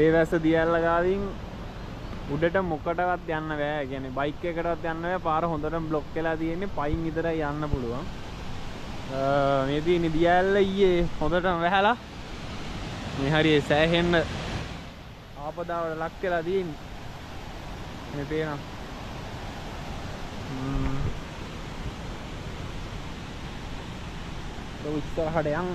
වේවැස්ස දියල්ල ගාවින් උඩට මොකටවත් යන්න බෑ. කියන්නේ බයික් එකකටවත් යන්න බෑ. පාර හොඳටම බ්ලොක් වෙලා තියෙන්නේ. පයින් විතරයි යන්න පුළුවන්. මේ තියෙන දියල්ල ඊයේ හොඳටම වැහලා මේ හරිය සෑහෙන්න ආපදාවට ලක් වෙලා තියෙන්නේ. මේ පේනවා. ඉස්සරහට යන්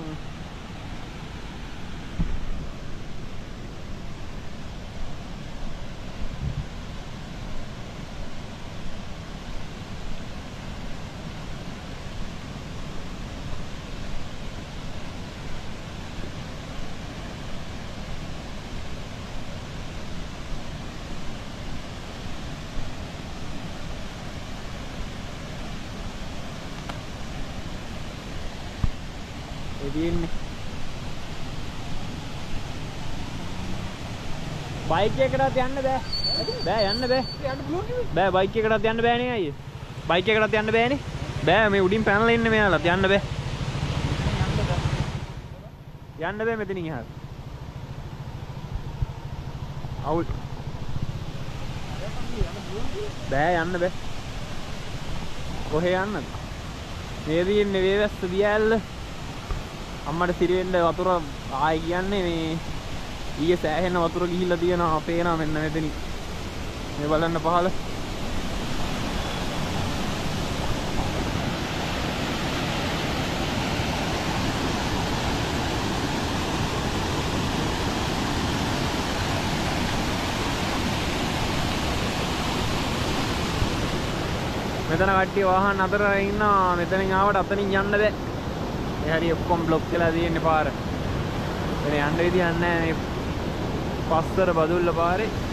එදින්නේ බයික් එකකටත් යන්න බෑ. බෑ යන්න බෑ. බෑ බයික් එකකටත් යන්න බෑනේ අයියේ. බයික් එකකටත් යන්න බෑනේ. බෑ මේ උඩින් පැනලා ඉන්නේ මෙයාලත් යන්න බෑ. යන්න බෑ මෙතනින් එහාට. අවුල්. බෑ යන්න බෑ. කොහේ යන්නද? මේ දින්නේ වේවැස්ස දියැල්ල. අම්මට සිරිවෙන්න වතුර ආයි කියන්නේ මේ ඊයේ සෑහෙන වතුර ගිහිල්ලා තියෙනවා. පේනවා මෙන්න මෙතනින්. මේ බලන්න පහළ. මෙතන කට්ටිය වාහන අතර ඉන්නවා. මෙතනින් ආවට අතනින් යන්න බෑ. මේ හරිය ඔක්කොම බ්ලොක් වෙලා තියෙන්නේ පාර. එතන යන්න විදියක් නැහැ මේ පස්සර බදුල්ල පාරේ.